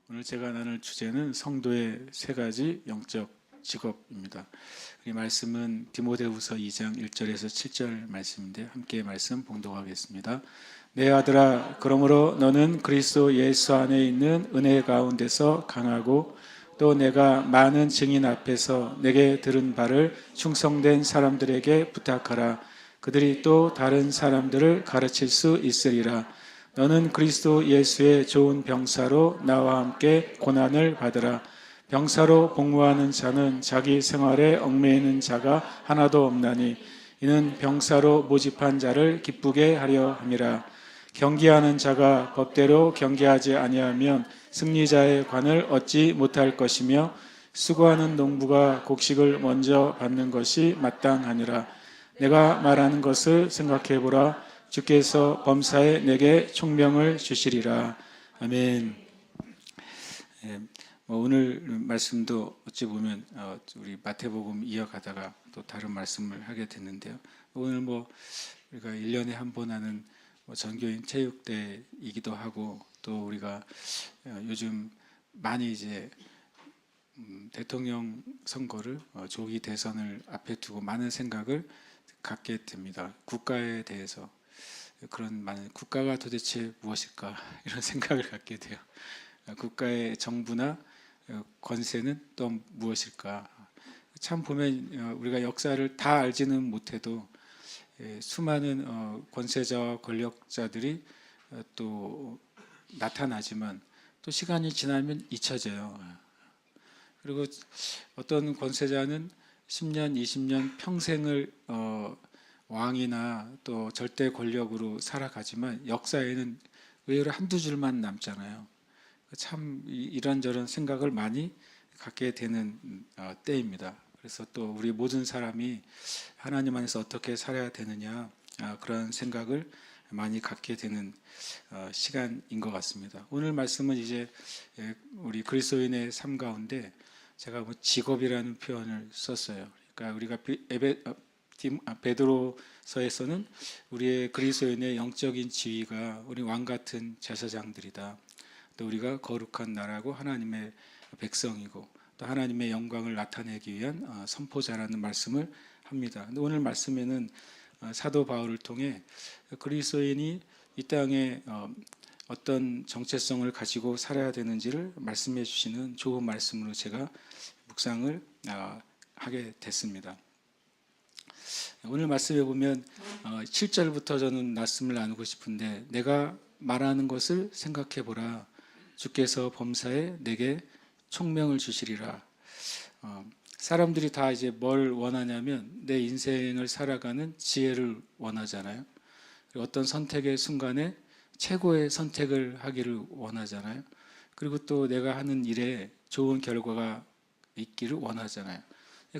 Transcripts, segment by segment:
오늘 제가 나눌 주제는 성도의 세 가지 영적 직업입니다. 이 말씀은 디모데후서 2장 1절에서 7절 말씀인데 함께 말씀 봉독하겠습니다. 내 아들아, 그러므로 너는 그리스도 예수 안에 있는 은혜 가운데서 강하고 또 내가 많은 증인 앞에서 내게 들은 바를 충성된 사람들에게 부탁하라. 그들이 또 다른 사람들을 가르칠 수 있으리라. 너는 그리스도 예수의 좋은 병사로 나와 함께 고난을 받으라. 병사로 복무하는 자는 자기 생활에 얽매이는 자가 하나도 없나니 이는 병사로 모집한 자를 기쁘게 하려 함이라. 경기하는 자가 법대로 경기하지 아니하면 승리자의 관을 얻지 못할 것이며 수고하는 농부가 곡식을 먼저 받는 것이 마땅하니라. 내가 말하는 것을 생각해 보라. 주께서 범사에 내게 총명을 주시리라. 아멘. 오늘 말씀도 어찌 보면 우리 마태복음 이어가다가 또 다른 말씀을 하게 됐는데요. 오늘 우리가 1년에 한 번 하는 전교인 체육대이기도 하고 또 우리가 요즘 많이 이제 대통령 선거를 조기 대선을 앞에 두고 많은 생각을 갖게 됩니다. 국가에 대해서 그런 많은 국가가 도대체 무엇일까 이런 생각을 갖게 돼요. 국가의 정부나 권세는 또 무엇일까? 참 보면 우리가 역사를 다 알지는 못해도 수많은 권세자와 권력자들이 또 나타나지만 또 시간이 지나면 잊혀져요. 그리고 어떤 권세자는 10년, 20년 평생을 왕이나 또 절대 권력으로 살아가지만 역사에는 의외로 한두 줄만 남잖아요. 참 이런저런 생각을 많이 갖게 되는 때입니다. 그래서 또 우리 모든 사람이 하나님 안에서 어떻게 살아야 되느냐 그런 생각을 많이 갖게 되는 시간인 것 같습니다. 오늘 말씀은 이제 우리 그리스도인의 삶 가운데 제가 직업이라는 표현을 썼어요. 그러니까 우리가 베드로서에서는 우리의 그리스도인의 영적인 지위가 우리 왕 같은 제사장들이다. 또 우리가 거룩한 나라고 하나님의 백성이고 또 하나님의 영광을 나타내기 위한 선포자라는 말씀을 합니다. 근데 오늘 말씀에는 사도 바울을 통해 그리스도인이 이 땅에 어떤 정체성을 가지고 살아야 되는지를 말씀해 주시는 좋은 말씀으로 제가 묵상을 하게 됐습니다. 오늘 말씀에 보면 7절부터 저는 말씀을 나누고 싶은데 내가 말하는 것을 생각해 보라. 주께서 범사에 내게 총명을 주시리라. 사람들이 다 이제 뭘 원하냐면 내 인생을 살아가는 지혜를 원하잖아요. 어떤 선택의 순간에 최고의 선택을 하기를 원하잖아요. 그리고 또 내가 하는 일에 좋은 결과가 있기를 원하잖아요.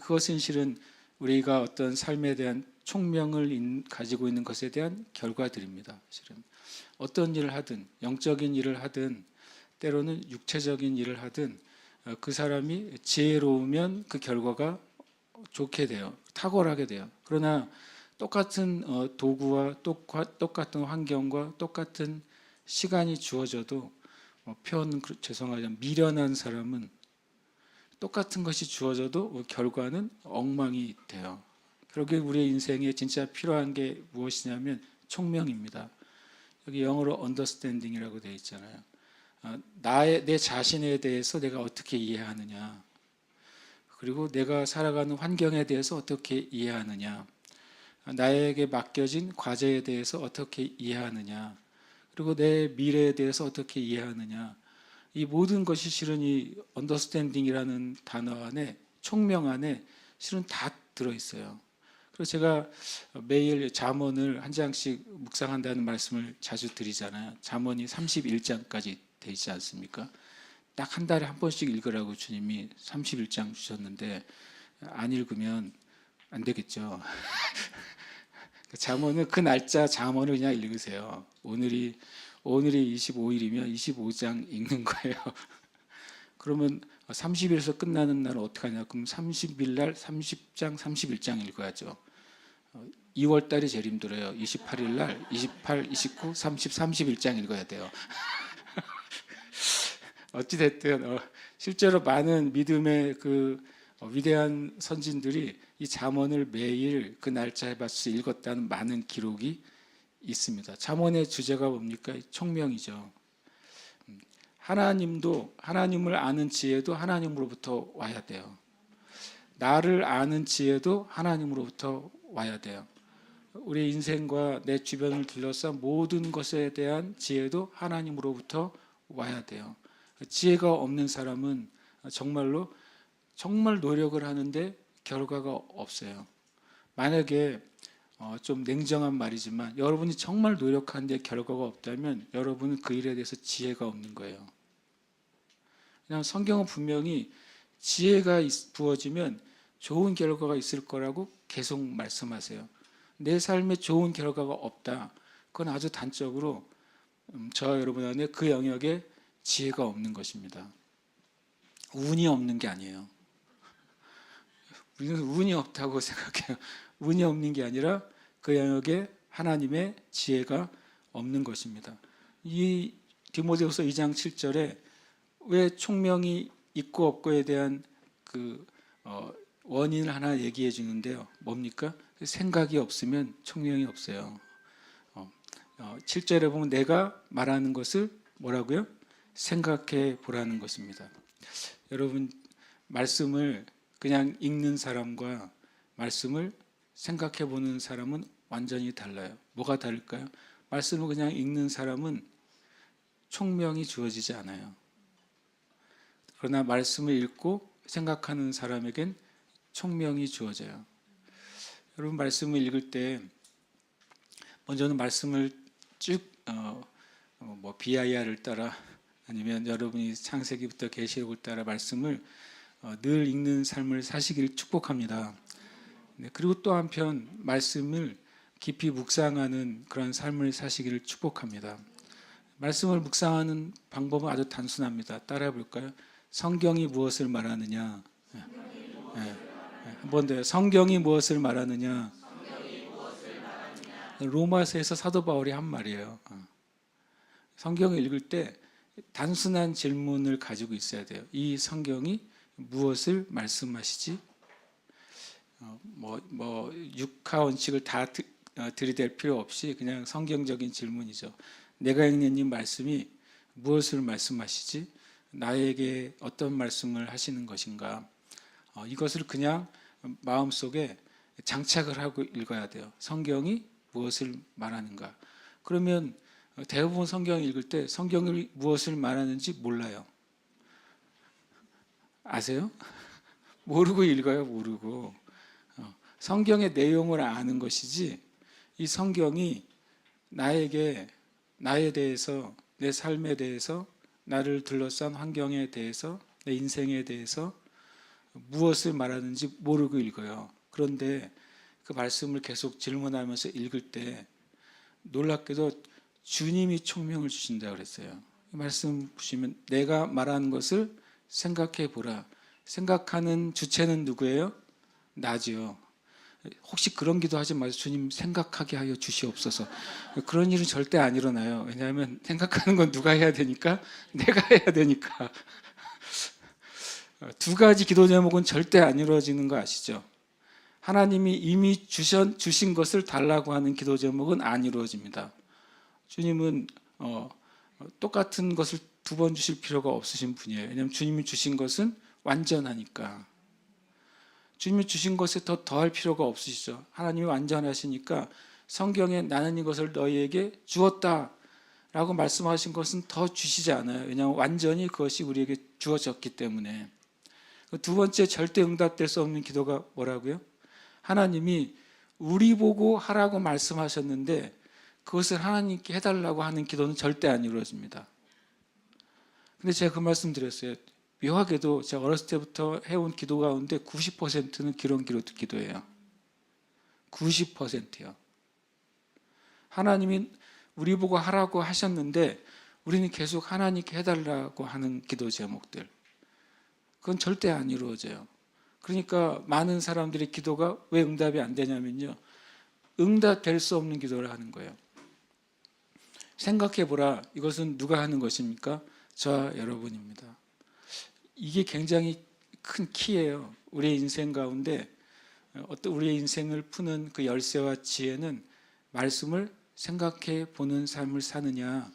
그것은 실은 우리가 어떤 삶에 대한 총명을 가지고 있는 것에 대한 결과들입니다. 실은 어떤 일을 하든 영적인 일을 하든 때로는 육체적인 일을 하든 그 사람이 지혜로우면 그 결과가 좋게 돼요. 탁월하게 돼요. 그러나 똑같은 도구와 똑같은 환경과 똑같은 시간이 주어져도 표현 죄송하지만 미련한 사람은 똑같은 것이 주어져도 결과는 엉망이 돼요. 결국 우리의 인생에 진짜 필요한 게 무엇이냐면 총명입니다. 여기 영어로 understanding이라고 되어 있잖아요. 내 자신에 대해서 내가 어떻게 이해하느냐, 그리고 내가 살아가는 환경에 대해서 어떻게 이해하느냐, 나에게 맡겨진 과제에 대해서 어떻게 이해하느냐, 그리고 내 미래에 대해서 어떻게 이해하느냐, 이 모든 것이 실은 이 understanding이라는 단어 안에, 총명 안에 실은 다 들어있어요. 그래서 제가 매일 잠언을 한 장씩 묵상한다는 말씀을 자주 드리잖아요. 잠언이 31장까지 돼 있지 않습니까? 딱 한 달에 한 번씩 읽으라고 주님이 31장 주셨는데 안 읽으면 안 되겠죠. 잠언은 그 날짜 잠언을 그냥 읽으세요. 오늘이 25일이면 25장 읽는 거예요. 그러면 30일에서 끝나는 날은 어떻게 하냐? 그럼 30일 날 30장, 31장 읽어야죠. 2월 달이 제일 힘들어요. 28일 날 28, 29, 30, 31장 읽어야 돼요. 어찌 됐든 실제로 많은 믿음의 위대한 선진들이 이 잠언을 매일 그 날짜에 맞춰서 읽었다는 많은 기록이 있습니다. 잠언의 주제가 뭡니까? 총명이죠. 하나님도 하나님을 아는 지혜도 하나님으로부터 와야 돼요. 나를 아는 지혜도 하나님으로부터 와야 돼요. 우리 인생과 내 주변을 둘러싼 모든 것에 대한 지혜도 하나님으로부터 와야 돼요. 지혜가 없는 사람은 정말로 정말 노력을 하는데 결과가 없어요. 만약에 좀 냉정한 말이지만 여러분이 정말 노력하는데 결과가 없다면 여러분은 그 일에 대해서 지혜가 없는 거예요. 그냥 성경은 분명히 지혜가 부어지면 좋은 결과가 있을 거라고 계속 말씀하세요. 내 삶에 좋은 결과가 없다. 그건 아주 단적으로 저와 여러분 안에 그 영역에 지혜가 없는 것입니다. 운이 없는 게 아니에요. 우리는 운이 없다고 생각해요. 운이 없는 게 아니라 그 영역에 하나님의 지혜가 없는 것입니다. 이 디모데후서 2장 7절에 왜 총명이 있고 없고에 대한 원인을 하나 얘기해 주는데요. 뭡니까? 생각이 없으면 총명이 없어요. 7절에 보면 내가 말하는 것을 뭐라고요? 생각해 보라는 것입니다. 여러분, 말씀을 그냥 읽는 사람과 말씀을 생각해 보는 사람은 완전히 달라요. 뭐가 다를까요? 말씀을 그냥 읽는 사람은 총명이 주어지지 않아요. 그러나 말씀을 읽고 생각하는 사람에겐 총명이 주어져요. 여러분, 말씀을 읽을 때 먼저는 말씀을 쭉 BIR을 따라 아니면 여러분이 창세기부터 계시록을 따라 말씀을 늘 읽는 삶을 사시기를 축복합니다. 그리고 또 한편 말씀을 깊이 묵상하는 그런 삶을 사시기를 축복합니다. 말씀을 묵상하는 방법은 아주 단순합니다. 따라해 볼까요? 성경이 무엇을 말하느냐? 한 번 더. 성경이 무엇을 말하느냐? 로마서에서 사도 바울이 한 말이에요. 성경을 읽을 때 단순한 질문을 가지고 있어야 돼요. 이 성경이 무엇을 말씀하시지? 육하 원칙을 다 들이댈 필요 없이 그냥 성경적인 질문이죠. 내가 읽는 이 말씀이 무엇을 말씀하시지? 나에게 어떤 말씀을 하시는 것인가? 이것을 그냥 마음속에 장착을 하고 읽어야 돼요. 성경이 무엇을 말하는가? 그러면 대부분 성경을 읽을 때 성경이 무엇을 말하는지 몰라요. 아세요? 모르고 읽어요. 모르고. 성경의 내용을 아는 것이지 이 성경이 나에 대해서, 내 삶에 대해서, 나를 둘러싼 환경에 대해서, 내 인생에 대해서 무엇을 말하는지 모르고 읽어요. 그런데 그 말씀을 계속 질문하면서 읽을 때 놀랍게도 주님이 총명을 주신다고 그랬어요. 이 말씀 보시면 내가 말하는 것을 생각해 보라. 생각하는 주체는 누구예요? 나지요. 혹시 그런 기도 하지 마세요. 주님 생각하게 하여 주시옵소서. 그런 일은 절대 안 일어나요. 왜냐하면 생각하는 건 누가 해야 되니까? 내가 해야 되니까. 두 가지 기도 제목은 절대 안 이루어지는 거 아시죠? 하나님이 이미 주신 것을 달라고 하는 기도 제목은 안 이루어집니다. 주님은 똑같은 것을 두 번 주실 필요가 없으신 분이에요. 왜냐하면 주님이 주신 것은 완전하니까. 주님이 주신 것에 더 더할 필요가 없으시죠. 하나님이 완전하시니까 성경에 나는 이것을 너희에게 주었다 라고 말씀하신 것은 더 주시지 않아요. 왜냐하면 완전히 그것이 우리에게 주어졌기 때문에. 두 번째 절대 응답될 수 없는 기도가 뭐라고요? 하나님이 우리 보고 하라고 말씀하셨는데 그것을 하나님께 해달라고 하는 기도는 절대 안 이루어집니다. 근데 제가 그 말씀 드렸어요. 묘하게도 제가 어렸을 때부터 해온 기도 가운데 90%는 그런 기도예요. 90%요. 하나님이 우리 보고 하라고 하셨는데 우리는 계속 하나님께 해달라고 하는 기도 제목들. 그건 절대 안 이루어져요. 그러니까 많은 사람들의 기도가 왜 응답이 안 되냐면요. 응답될 수 없는 기도를 하는 거예요. 생각해보라. 이것은 누가 하는 것입니까? 저와 여러분입니다. 이게 굉장히 큰 키예요. 우리의 인생 가운데 어떤 우리의 인생을 푸는 그 열쇠와 지혜는 말씀을 생각해 보는 삶을 사느냐,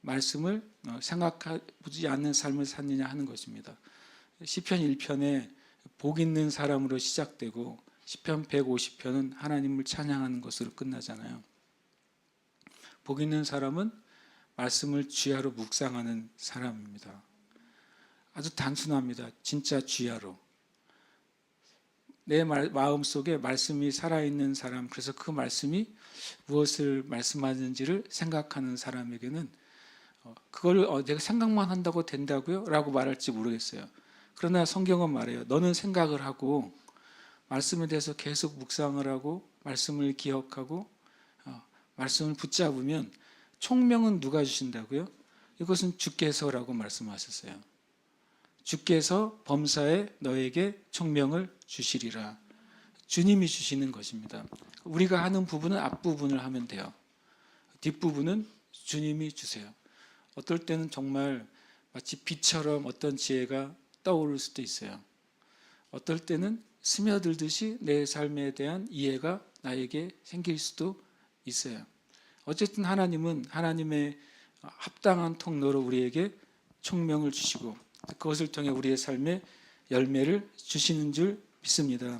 말씀을 생각하지 않는 삶을 사느냐 하는 것입니다. 시편 1편에 복 있는 사람으로 시작되고 시편 150편은 하나님을 찬양하는 것으로 끝나잖아요. 복 있는 사람은 말씀을 주야로 묵상하는 사람입니다. 아주 단순합니다. 진짜 주야로. 내 마음속에 말씀이 살아있는 사람, 그래서 그 말씀이 무엇을 말씀하는지를 생각하는 사람에게는 그걸 내가 생각만 한다고 된다고요? 라고 말할지 모르겠어요. 그러나 성경은 말해요. 너는 생각을 하고 말씀에 대해서 계속 묵상을 하고 말씀을 기억하고 말씀을 붙잡으면 총명은 누가 주신다고요? 이것은 주께서라고 말씀하셨어요. 주께서 범사에 너에게 총명을 주시리라. 주님이 주시는 것입니다. 우리가 하는 부분은 앞부분을 하면 돼요. 뒷부분은 주님이 주세요. 어떨 때는 정말 마치 빛처럼 어떤 지혜가 떠오를 수도 있어요. 어떨 때는 스며들듯이 내 삶에 대한 이해가 나에게 생길 수도 있어요. 어쨌든 하나님은 하나님의 합당한 통로로 우리에게 총명을 주시고 그것을 통해 우리의 삶에 열매를 주시는 줄 믿습니다.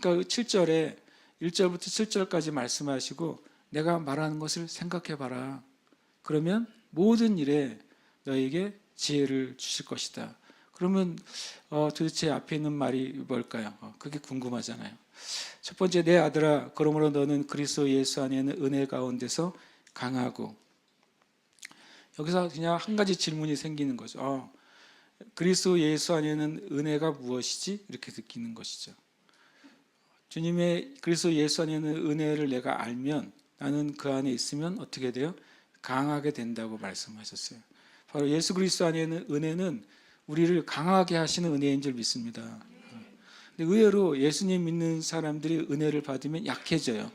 그러니까 7절에 1절부터 7절까지 말씀하시고 내가 말하는 것을 생각해 봐라. 그러면 모든 일에 너에게 지혜를 주실 것이다. 그러면 도대체 앞에 있는 말이 뭘까요? 그게 궁금하잖아요. 첫 번째, 내 아들아, 그러므로 너는 그리스도 예수 안에는 은혜 가운데서 강하고. 여기서 그냥 한 가지 질문이 생기는 거죠. 그리스도 예수 안에는 은혜가 무엇이지? 이렇게 느끼는 것이죠. 주님의 그리스도 예수 안에는 은혜를 내가 알면 나는 그 안에 있으면 어떻게 돼요? 강하게 된다고 말씀하셨어요. 바로 예수 그리스도 안에는 은혜는 우리를 강하게 하시는 은혜인 줄 믿습니다. 근데 의외로 예수님 믿는 사람들이 은혜를 받으면 약해져요.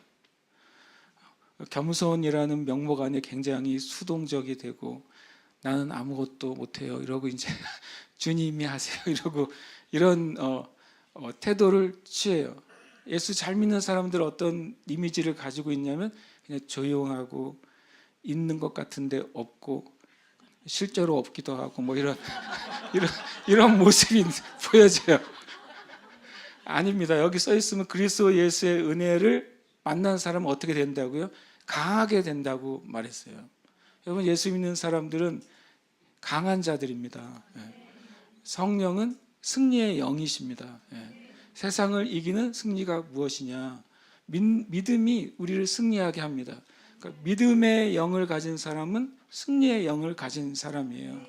겸손이라는 명목 안에 굉장히 수동적이 되고 나는 아무것도 못해요 이러고 이제 주님이 하세요 이러고 이런 태도를 취해요. 예수 잘 믿는 사람들 어떤 이미지를 가지고 있냐면 그냥 조용하고 있는 것 같은데 없고 실제로 없기도 하고 뭐 이런 모습이 보여져요. 아닙니다. 여기 써 있으면 그리스도 예수의 은혜를 만난 사람은 어떻게 된다고요? 강하게 된다고 말했어요. 여러분, 예수 믿는 사람들은 강한 자들입니다. 성령은 승리의 영이십니다. 세상을 이기는 승리가 무엇이냐? 믿음이 우리를 승리하게 합니다. 그러니까 믿음의 영을 가진 사람은 승리의 영을 가진 사람이에요.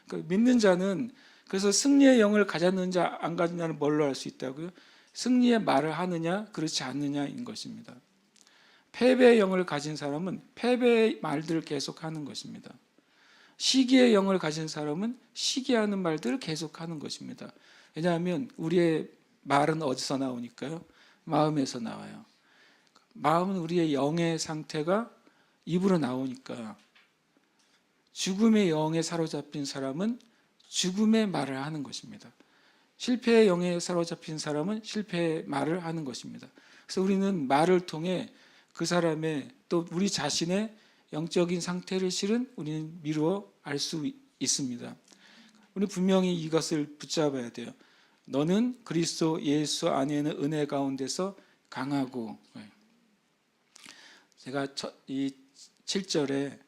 그러니까 믿는 자는 그래서 승리의 영을 가졌는지 안 가졌느냐는 뭘로 알 수 있다고요? 승리의 말을 하느냐 그렇지 않느냐인 것입니다. 패배의 영을 가진 사람은 패배의 말들을 계속하는 것입니다. 시기의 영을 가진 사람은 시기하는 말들을 계속하는 것입니다. 왜냐하면 우리의 말은 어디서 나오니까요? 마음에서 나와요. 마음은 우리의 영의 상태가 입으로 나오니까 죽음의 영에 사로잡힌 사람은 죽음의 말을 하는 것입니다. 실패의 영에 사로잡힌 사람은 실패의 말을 하는 것입니다. 그래서 우리는 말을 통해 그 사람의 또 우리 자신의 영적인 상태를 실은 우리는 미루어 알 수 있습니다. 우리 분명히 이것을 붙잡아야 돼요. 너는 그리스도 예수 안에는 은혜 가운데서 강하고. 제가 이 7절에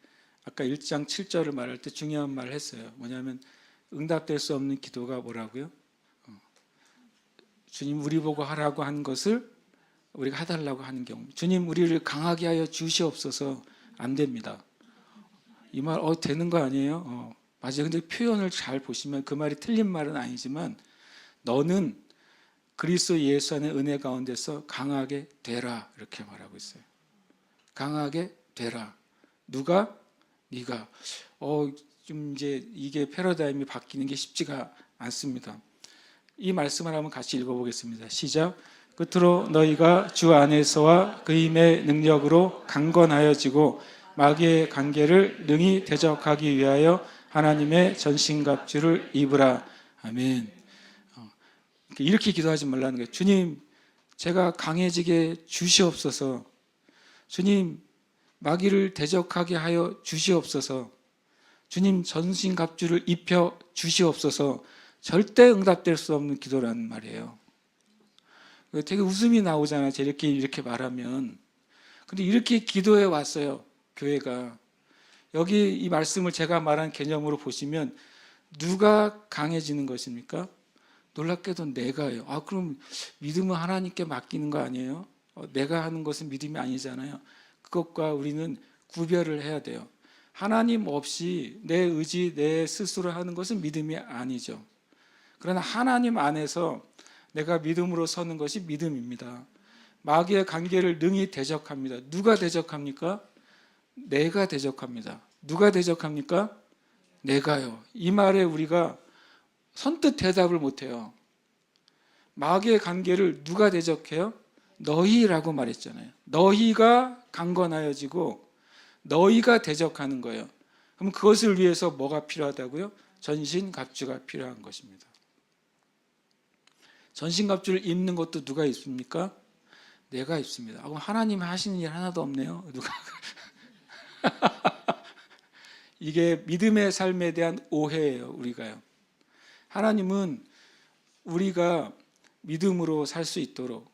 아까 1장 7절을 말할 때 중요한 말을 했어요. 뭐냐면 응답될 수 없는 기도가 뭐라고요? 주님 우리 보고 하라고 한 것을 우리가 해달라고 하는 경우, 주님 우리를 강하게 하여 주시옵소서, 안 됩니다. 이 말 되는 거 아니에요? 맞아요. 근데 표현을 잘 보시면 그 말이 틀린 말은 아니지만 너는 그리스도 예수 안의 은혜 가운데서 강하게 되라 이렇게 말하고 있어요. 강하게 되라. 누가? 네가. 좀 이제 이게 패러다임이 바뀌는 게 쉽지가 않습니다. 이 말씀을 한번 같이 읽어보겠습니다. 시작. 끝으로 너희가 주 안에서와 그 힘의 능력으로 강건하여지고 마귀의 관계를 능히 대적하기 위하여 하나님의 전신갑주를 입으라. 아멘. 이렇게 기도하지 말라는 거예요. 주님, 제가 강해지게 주시옵소서. 주님, 마귀를 대적하게 하여 주시옵소서. 주님, 전신갑주를 입혀 주시옵소서. 절대 응답될 수 없는 기도라는 말이에요. 되게 웃음이 나오잖아요. 이렇게 말하면. 근데 이렇게 기도해 왔어요. 교회가. 여기 이 말씀을 제가 말한 개념으로 보시면 누가 강해지는 것입니까? 놀랍게도 내가요. 그럼 믿음은 하나님께 맡기는 거 아니에요? 내가 하는 것은 믿음이 아니잖아요. 그것과 우리는 구별을 해야 돼요. 하나님 없이 내 의지, 내 스스로 하는 것은 믿음이 아니죠. 그러나 하나님 안에서 내가 믿음으로 서는 것이 믿음입니다. 마귀의 관계를 능히 대적합니다. 누가 대적합니까? 내가 대적합니다. 누가 대적합니까? 내가요. 이 말에 우리가 선뜻 대답을 못해요. 마귀의 관계를 누가 대적해요? 너희라고 말했잖아요. 너희가 강건하여지고 너희가 대적하는 거예요. 그럼 그것을 위해서 뭐가 필요하다고요? 전신갑주가 필요한 것입니다. 전신갑주를 입는 것도 누가 입습니까? 내가 입습니다. 그럼 하나님이 하시는 일 하나도 없네요. 누가? 이게 믿음의 삶에 대한 오해예요. 우리가요. 하나님은 우리가 믿음으로 살 수 있도록,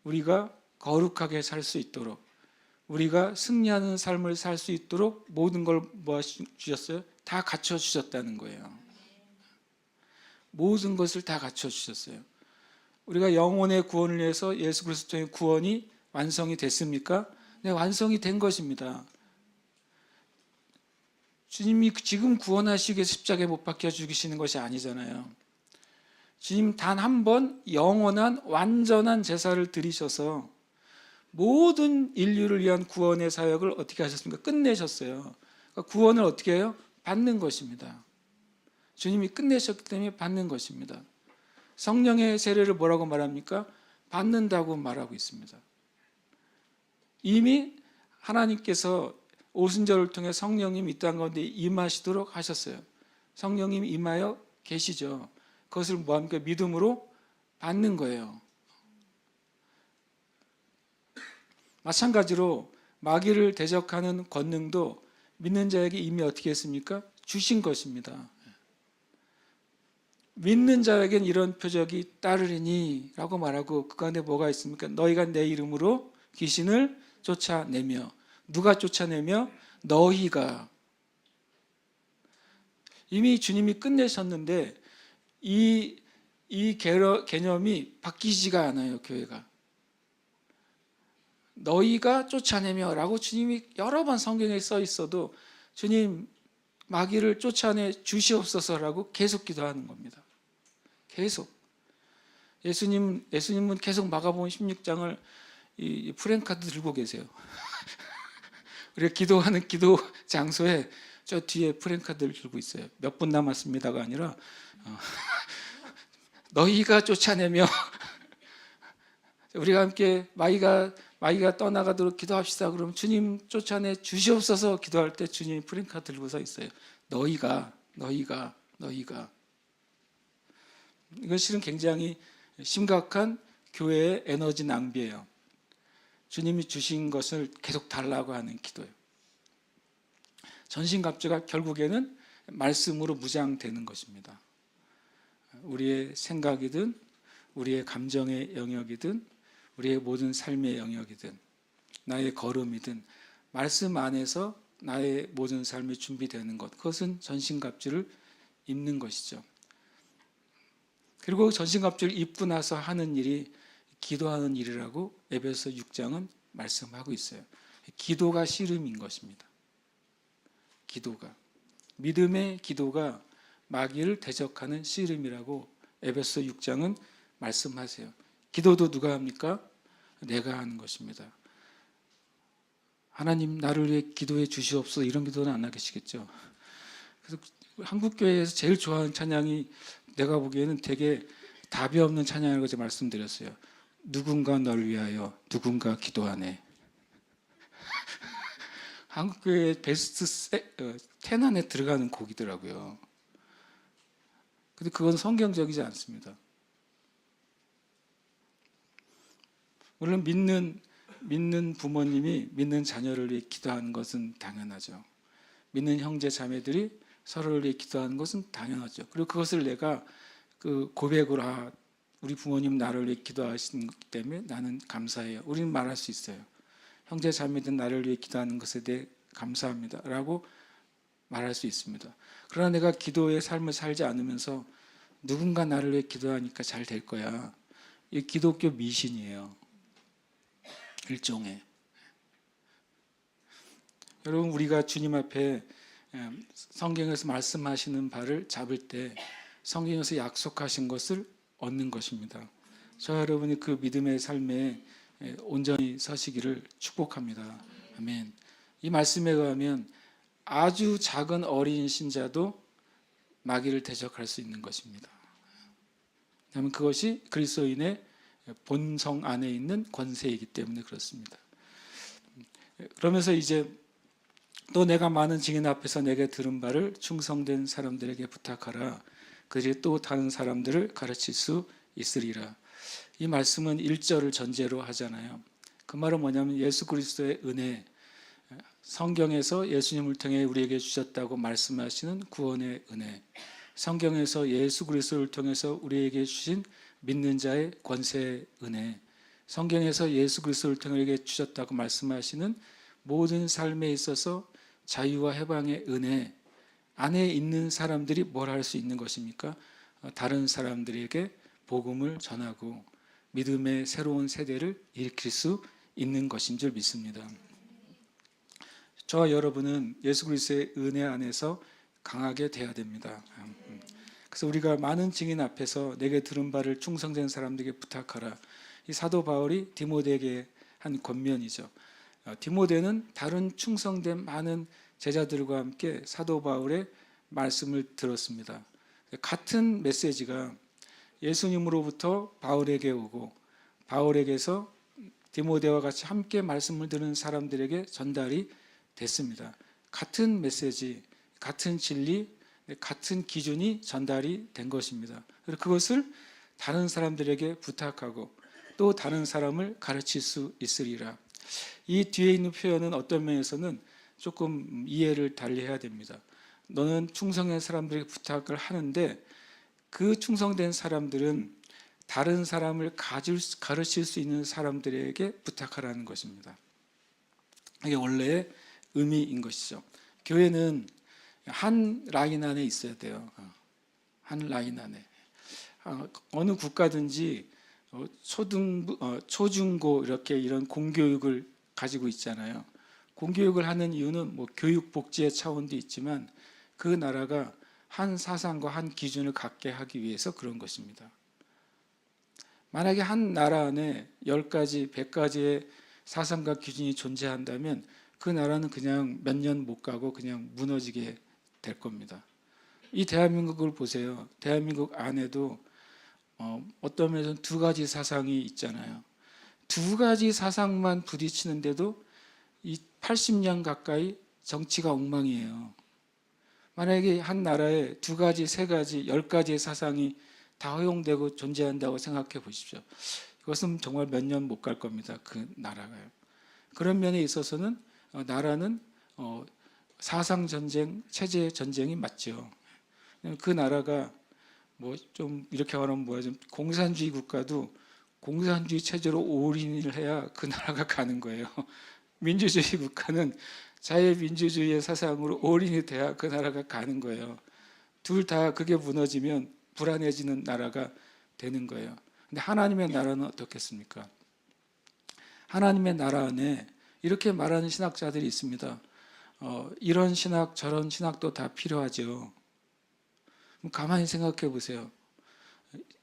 우리가 거룩하게 살 수 있도록, 우리가 승리하는 삶을 살 수 있도록 모든 걸 뭐 주셨어요? 다 갖춰주셨다는 거예요. 모든 것을 다 갖춰주셨어요. 우리가 영혼의 구원을 위해서 예수 그리스도의 구원이 완성이 됐습니까? 네, 완성이 된 것입니다. 주님이 지금 구원하시기 위해 십자가에 못 박혀 죽이시는 것이 아니잖아요. 주님 단 한 번 영원한 완전한 제사를 드리셔서 모든 인류를 위한 구원의 사역을 어떻게 하셨습니까? 끝내셨어요. 그러니까 구원을 어떻게 해요? 받는 것입니다. 주님이 끝내셨기 때문에 받는 것입니다. 성령의 세례를 뭐라고 말합니까? 받는다고 말하고 있습니다. 이미 하나님께서 오순절을 통해 성령님이 이 땅 가운데 임하시도록 하셨어요. 성령님이 임하여 계시죠. 그것을 뭐합니까? 믿음으로 받는 거예요. 마찬가지로 마귀를 대적하는 권능도 믿는 자에게 이미 어떻게 했습니까? 주신 것입니다. 믿는 자에겐 이런 표적이 따르리니 라고 말하고 그 가운데 뭐가 있습니까? 너희가 내 이름으로 귀신을 쫓아내며. 누가 쫓아내며? 너희가. 이미 주님이 끝내셨는데 이 개념이 바뀌지가 않아요. 교회가. 너희가 쫓아내며 라고 주님이 여러 번 성경에 써 있어도 주님 마귀를 쫓아내 주시옵소서라고 계속 기도하는 겁니다. 계속. 예수님은 계속 마가복음 16장을 이 프랭카드 들고 계세요. 우리가 기도하는 기도 장소에 저 뒤에 프랭카드를 들고 있어요. 몇 분 남았습니다가 아니라 너희가 쫓아내며 우리가 함께 마귀가 떠나가도록 기도합시다. 그럼 주님 쫓아내 주시옵소서 기도할 때 주님이 프랭카드 들고 서 있어요. 너희가. 이건 실은 굉장히 심각한 교회의 에너지 낭비예요. 주님이 주신 것을 계속 달라고 하는 기도예요. 전신갑주가 결국에는 말씀으로 무장되는 것입니다. 우리의 생각이든 우리의 감정의 영역이든 우리의 모든 삶의 영역이든 나의 걸음이든 말씀 안에서 나의 모든 삶이 준비되는 것, 그것은 전신갑주를 입는 것이죠. 그리고 전신갑주를 입고 나서 하는 일이 기도하는 일이라고 에베소 6장은 말씀하고 있어요. 기도가 씨름인 것입니다. 기도가. 믿음의 기도가 마귀를 대적하는 씨름이라고 에베소 6장은 말씀하세요. 기도도 누가 합니까? 내가 하는 것입니다. 하나님 나를 위해 기도해 주시옵소서 이런 기도는 안 하시겠죠. 그래서 한국교회에서 제일 좋아하는 찬양이 내가 보기에는 되게 답이 없는 찬양이라고 제가 말씀드렸어요. 누군가 널 위하여 누군가 기도하네. 한국교회의 베스트 텐 안에 들어가는 곡이더라고요. 근데 그건 성경적이지 않습니다. 물론 믿는 부모님이 믿는 자녀를 위해 기도하는 것은 당연하죠. 믿는 형제 자매들이 서로를 위해 기도하는 것은 당연하죠. 그리고 그것을 내가 그 고백으로 우리 부모님 나를 위해 기도하시는 것 때문에 나는 감사해요. 우리는 말할 수 있어요. 형제 자매들 나를 위해 기도하는 것에 대해 감사합니다 라고 말할 수 있습니다. 그러나 내가 기도의 삶을 살지 않으면서 누군가 나를 위해 기도하니까 잘 될 거야. 이 기독교 미신이에요. 일종의. 여러분, 우리가 주님 앞에 성경에서 말씀하시는 바를 잡을 때 성경에서 약속하신 것을 얻는 것입니다. 저 여러분이 그 믿음의 삶에 온전히 서시기를 축복합니다. 아멘. 이 말씀에 의하면 아주 작은 어린 신자도 마귀를 대적할 수 있는 것입니다. 왜냐하면 그것이 그리스도인의 본성 안에 있는 권세이기 때문에 그렇습니다. 그러면서 이제 또 내가 많은 증인 앞에서 내게 들은 바를 충성된 사람들에게 부탁하라. 그들이 또 다른 사람들을 가르칠 수 있으리라. 이 말씀은 1절을 전제로 하잖아요. 그 말은 뭐냐면 예수 그리스도의 은혜, 성경에서 예수님을 통해 우리에게 주셨다고 말씀하시는 구원의 은혜, 성경에서 예수 그리스도를 통해서 우리에게 주신 믿는 자의 권세의 은혜, 성경에서 예수 그리스도를 통해 우리에게 주셨다고 말씀하시는 모든 삶에 있어서 자유와 해방의 은혜 안에 있는 사람들이 뭘 할 수 있는 것입니까? 다른 사람들에게 복음을 전하고 믿음의 새로운 세대를 일으킬 수 있는 것인 줄 믿습니다. 저와 여러분은 예수 그리스도의 은혜 안에서 강하게 돼야 됩니다. 그래서 우리가 많은 증인 앞에서 내게 들은 바를 충성된 사람들에게 부탁하라. 이 사도 바울이 디모데에게 한 권면이죠. 디모데는 다른 충성된 많은 제자들과 함께 사도 바울의 말씀을 들었습니다. 같은 메시지가 예수님으로부터 바울에게 오고 바울에게서 디모데와 같이 함께 말씀을 들은 사람들에게 전달이 됐습니다. 같은 메시지, 같은 진리, 같은 기준이 전달이 된 것입니다. 그래서 그것을 다른 사람들에게 부탁하고 또 다른 사람을 가르칠 수 있으리라. 이 뒤에 있는 표현은 어떤 면에서는 조금 이해를 달리해야 됩니다. 너는 충성된 사람들에게 부탁을 하는데 그 충성된 사람들은 다른 사람을 가르칠 수 있는 사람들에게 부탁하라는 것입니다. 이게 원래의 의미인 것이죠. 교회는 한 라인 안에 있어야 돼요. 한 라인 안에. 어느 국가든지 초중고 이렇게 이런 공교육을 가지고 있잖아요. 공교육을 하는 이유는 뭐 교육 복지의 차원도 있지만 그 나라가 한 사상과 한 기준을 갖게 하기 위해서 그런 것입니다. 만약에 한 나라 안에 10가지, 100가지의 사상과 기준이 존재한다면 그 나라는 그냥 몇 년 못 가고 그냥 무너지게 될 겁니다. 이 대한민국을 보세요. 대한민국 안에도 어떤 면에서는 2가지 사상이 있잖아요. 2가지 사상만 부딪히는데도 이 80년 가까이 정치가 엉망이에요. 만약에 한 나라에 2가지, 3가지, 10가지의 사상이 다 허용되고 존재한다고 생각해 보십시오. 이것은 정말 몇 년 못 갈 겁니다. 그 나라가요. 그런 면에 있어서는 나라는 사상 전쟁, 체제 전쟁이 맞죠. 그 나라가 뭐 좀 이렇게 말하면 뭐야, 좀 공산주의 국가도 공산주의 체제로 올인을 해야 그 나라가 가는 거예요. 민주주의 국가는 자유민주주의의 사상으로 올인이 돼야 그 나라가 가는 거예요. 둘 다 그게 무너지면 불안해지는 나라가 되는 거예요. 근데 하나님의 나라는 어떻겠습니까? 하나님의 나라 안에 이렇게 말하는 신학자들이 있습니다. 이런 신학 저런 신학도 다 필요하죠. 가만히 생각해 보세요.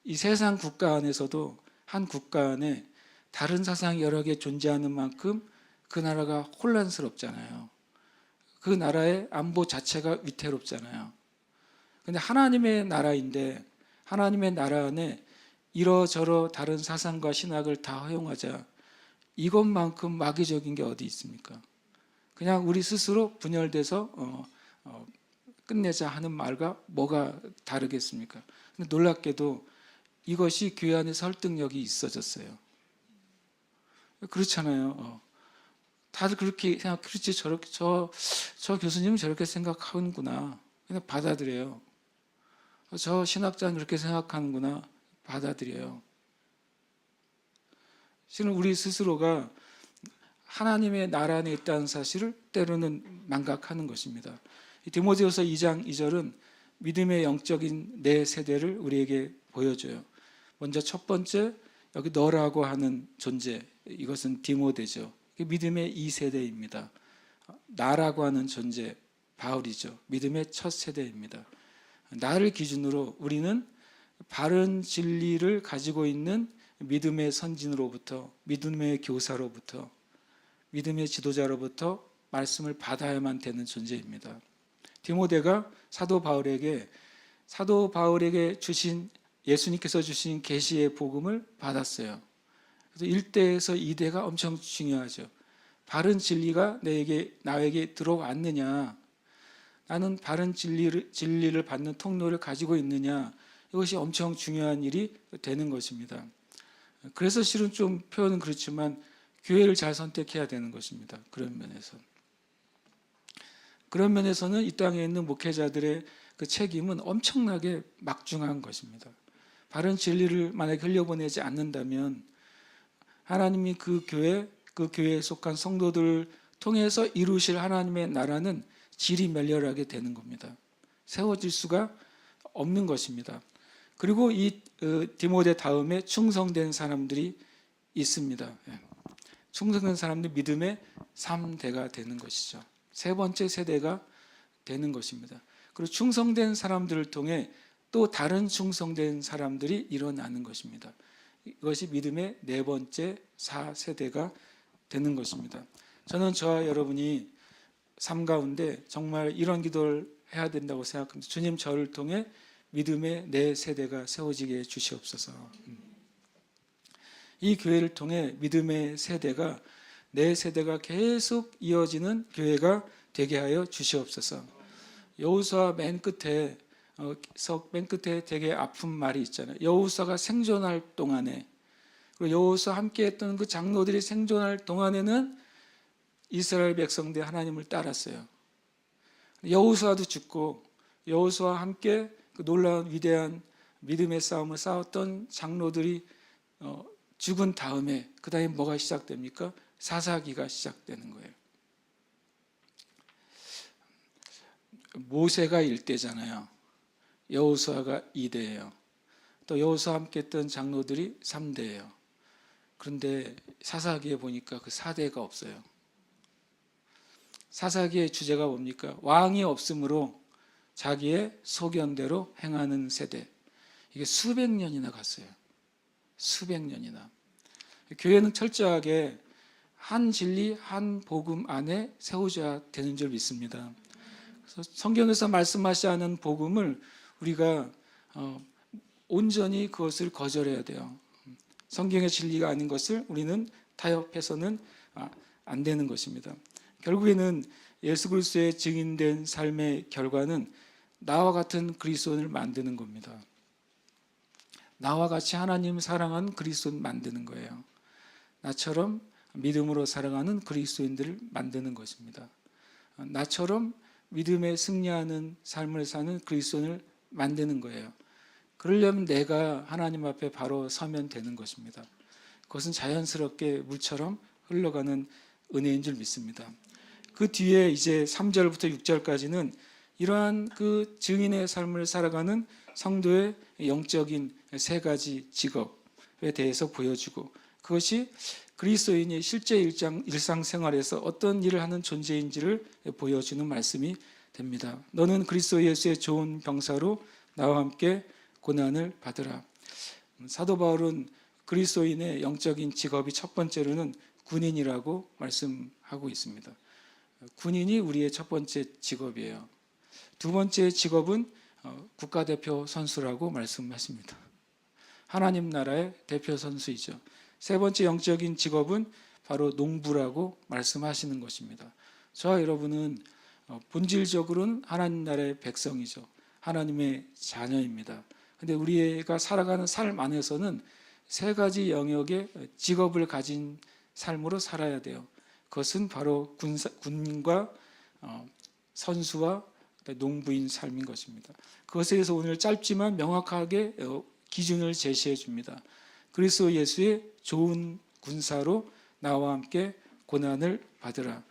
이 세상 국가 안에서도 한 국가 안에 다른 사상이 여러 개 존재하는 만큼 그 나라가 혼란스럽잖아요. 그 나라의 안보 자체가 위태롭잖아요. 근데 하나님의 나라인데 하나님의 나라 안에 이러저러 다른 사상과 신학을 다 허용하자, 이것만큼 마귀적인 게 어디 있습니까? 그냥 우리 스스로 분열돼서 끝내자 하는 말과 뭐가 다르겠습니까? 근데 놀랍게도 이것이 교회 안에 설득력이 있어졌어요. 그렇잖아요. 다들 그렇게 생각, 그렇지, 저렇게, 저 교수님은 저렇게 생각하는구나. 그냥 받아들여요. 저 신학자는 그렇게 생각하는구나. 받아들여요. 실은 우리 스스로가 하나님의 나라 안에 있다는 사실을 때로는 망각하는 것입니다. 디모데후서 2장 2절은 믿음의 영적인 네 세대를 우리에게 보여줘요. 먼저 첫 번째, 여기 너라고 하는 존재, 이것은 디모데죠. 믿음의 2세대입니다. 나라고 하는 존재, 바울이죠. 믿음의 첫 세대입니다. 나를 기준으로 우리는 바른 진리를 가지고 있는 믿음의 선진으로부터, 믿음의 교사로부터, 믿음의 지도자로부터 말씀을 받아야만 되는 존재입니다. 디모데가 사도 바울에게 주신, 예수님께서 주신 계시의 복음을 받았어요. 그래서 1대에서 2대가 엄청 중요하죠. 바른 진리가 나에게 들어왔느냐, 나는 바른 진리를 받는 통로를 가지고 있느냐, 이것이 엄청 중요한 일이 되는 것입니다. 그래서 실은 좀 표현은 그렇지만 교회를 잘 선택해야 되는 것입니다. 그런 면에서는 이 땅에 있는 목회자들의 그 책임은 엄청나게 막중한 것입니다. 바른 진리를 만약에 흘려보내지 않는다면 하나님이 그 교회에 속한 성도들을 통해서 이루실 하나님의 나라는 질이 멸렬하게 되는 겁니다. 세워질 수가 없는 것입니다. 그리고 이 디모데 다음에 충성된 사람들이 있습니다. 충성된 사람들이 믿음의 3대가 되는 것이죠. 세 번째 세대가 되는 것입니다. 그리고 충성된 사람들을 통해 또 다른 충성된 사람들이 일어나는 것입니다. 이것이 믿음의 네 번째 4세대가 되는 것입니다. 저는 저와 여러분이 삶 가운데 정말 이런 기도를 해야 된다고 생각합니다. 주님, 저를 통해 믿음의 네 세대가 세워지게 해주시옵소서. 이 교회를 통해 믿음의 세대가, 네 세대가 계속 이어지는 교회가 되게 하여 주시옵소서. 여호수아 맨 끝에 되게 아픈 말이 있잖아요. 여호수아가 생존할 동안에, 그리고 여호수아 함께했던 그 장로들이 생존할 동안에는 이스라엘 백성들이 하나님을 따랐어요. 여호수아도 죽고 여호수아와 함께 그 놀라운 위대한 믿음의 싸움을 싸웠던 장로들이 죽은 다음에 그 다음에 뭐가 시작됩니까? 사사기가 시작되는 거예요. 모세가 1대잖아요. 여호수아가 2대예요. 또 여호수아와 함께 했던 장로들이 3대예요. 그런데 사사기에 보니까 그 4대가 없어요. 사사기의 주제가 뭡니까? 왕이 없으므로 자기의 소견대로 행하는 세대. 이게 수백 년이나 갔어요. 수백 년이나. 교회는 철저하게 한 진리, 한 복음 안에 세워져야 되는 줄 믿습니다. 그래서 성경에서 말씀하시 않은 복음을 우리가 온전히 그것을 거절해야 돼요. 성경의 진리가 아닌 것을 우리는 타협해서는 안 되는 것입니다. 결국에는 예수 그리스도의 증인된 삶의 결과는 나와 같은 그리스도인을 만드는 겁니다. 나와 같이 하나님 사랑하는 그리스도인 만드는 거예요. 나처럼 믿음으로 살아가는 그리스도인들을 만드는 것입니다. 나처럼 믿음에 승리하는 삶을 사는 그리스도인을 만드는 거예요. 그러려면 내가 하나님 앞에 바로 서면 되는 것입니다. 그것은 자연스럽게 물처럼 흘러가는 은혜인 줄 믿습니다. 그 뒤에 이제 3절부터 6절까지는 이러한 그 증인의 삶을 살아가는 성도의 영적인 세 가지 직업에 대해서 보여주고, 그것이 그리스도인이 실제 일상생활에서 어떤 일을 하는 존재인지를 보여주는 말씀이 됩니다. 너는 그리스도 예수의 좋은 병사로 나와 함께 고난을 받으라. 사도 바울은 그리스도인의 영적인 직업이 첫 번째로는 군인이라고 말씀하고 있습니다. 군인이 우리의 첫 번째 직업이에요. 두 번째 직업은 국가대표 선수라고 말씀하십니다. 하나님 나라의 대표 선수이죠. 세 번째 영적인 직업은 바로 농부라고 말씀하시는 것입니다. 저와 여러분은 본질적으로는 하나님 나라의 백성이죠. 하나님의 자녀입니다. 근데 우리가 살아가는 삶 안에서는 세 가지 영역의 직업을 가진 삶으로 살아야 돼요. 그것은 바로 군과 선수와 농부인 삶인 것입니다. 그것에 대해서 오늘 짧지만 명확하게 기준을 제시해 줍니다. 그리스도 예수의 좋은 군사로 나와 함께 고난을 받으라.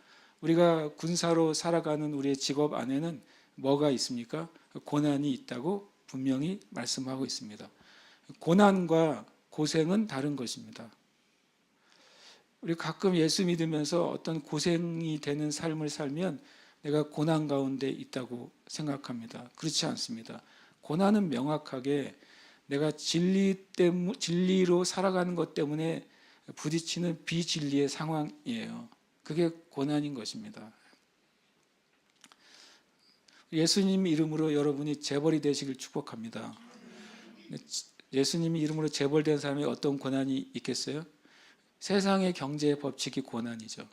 우리가 군사로 살아가는 우리의 직업 안에는 뭐가 있습니까? 고난이 있다고 분명히 말씀하고 있습니다. 고난과 고생은 다른 것입니다. 우리 가끔 예수 믿으면서 어떤 고생이 되는 삶을 살면 내가 고난 가운데 있다고 생각합니다. 그렇지 않습니다. 고난은 명확하게 내가 진리로 살아가는 것 때문에 부딪히는 비진리의 상황이에요. 그게 고난인 것입니다. 예수님 이름으로 여러분이 재벌이 되시길 축복합니다. 예수님 이름으로 재벌된 사람이 어떤 고난이 있겠어요? 세상의 경제의 법칙이 고난이죠.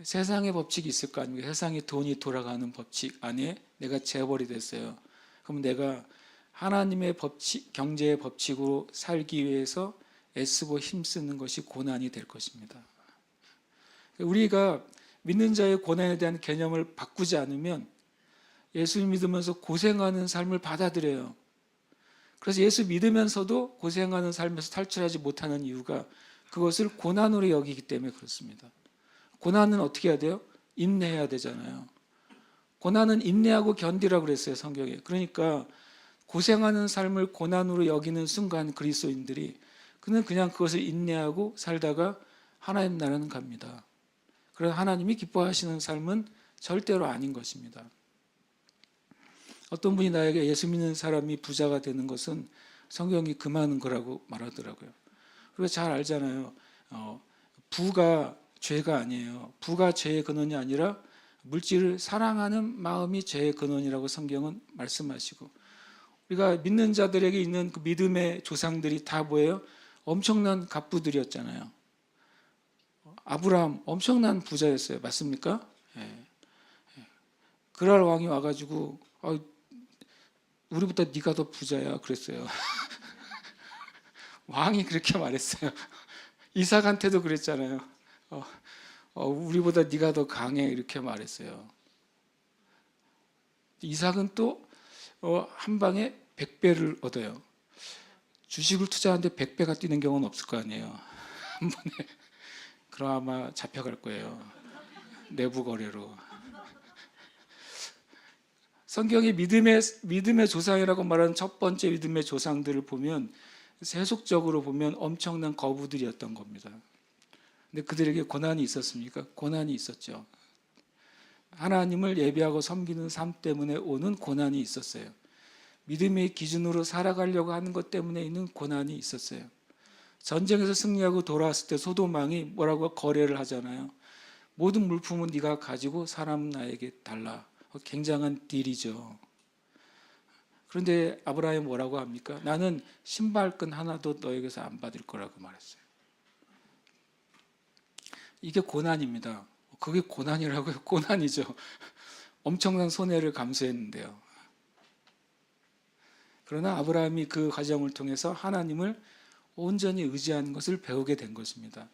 세상의 법칙이 있을 거 아닙니까? 세상의 돈이 돌아가는 법칙 안에 내가 재벌이 됐어요. 그럼 내가 하나님의 법칙, 경제의 법칙으로 살기 위해서 애쓰고 힘쓰는 것이 고난이 될 것입니다. 우리가 믿는 자의 고난에 대한 개념을 바꾸지 않으면 예수 믿으면서 고생하는 삶을 받아들여요. 그래서 예수 믿으면서도 고생하는 삶에서 탈출하지 못하는 이유가 그것을 고난으로 여기기 때문에 그렇습니다. 고난은 어떻게 해야 돼요? 인내해야 되잖아요. 고난은 인내하고 견디라고 그랬어요, 성경에. 그러니까 고생하는 삶을 고난으로 여기는 순간 그리스도인들이 그냥 그것을 인내하고 살다가 하나님 나라는 갑니다. 그래서 하나님이 기뻐하시는 삶은 절대로 아닌 것입니다. 어떤 분이 나에게 예수 믿는 사람이 부자가 되는 것은 성경이 금하는 거라고 말하더라고요. 우리가 잘 알잖아요. 부가 죄가 아니에요. 부가 죄의 근원이 아니라 물질을 사랑하는 마음이 죄의 근원이라고 성경은 말씀하시고, 우리가 믿는 자들에게 있는 그 믿음의 조상들이 다 뭐예요? 엄청난 갑부들이었잖아요. 아브라함 엄청난 부자였어요. 맞습니까? 예. 그랄 왕이 와가지고 우리보다 네가 더 부자야 그랬어요. 왕이 그렇게 말했어요. 이삭한테도 그랬잖아요. 우리보다 네가 더 강해 이렇게 말했어요. 이삭은 또 한 방에 100배를 얻어요. 주식을 투자하는데 100배가 뛰는 경우는 없을 거 아니에요. 한 번에. 그럼 아마 잡혀갈 거예요. 내부 거래로. 성경이 믿음의 조상이라고 말하는 첫 번째 믿음의 조상들을 보면 세속적으로 보면 엄청난 거부들이었던 겁니다. 근데 그들에게 고난이 있었습니까? 고난이 있었죠. 하나님을 예배하고 섬기는 삶 때문에 오는 고난이 있었어요. 믿음의 기준으로 살아가려고 하는 것 때문에 있는 고난이 있었어요. 전쟁에서 승리하고 돌아왔을 때 소돔 왕이 뭐라고 거래를 하잖아요. 모든 물품은 네가 가지고 사람 나에게 달라. 굉장한 딜이죠. 그런데 아브라함이 뭐라고 합니까? 나는 신발끈 하나도 너에게서 안 받을 거라고 말했어요. 이게 고난입니다. 그게 고난이라고요? 고난이죠. 엄청난 손해를 감수했는데요. 그러나 아브라함이 그 과정을 통해서 하나님을 온전히 의지하는 것을 배우게 된 것입니다.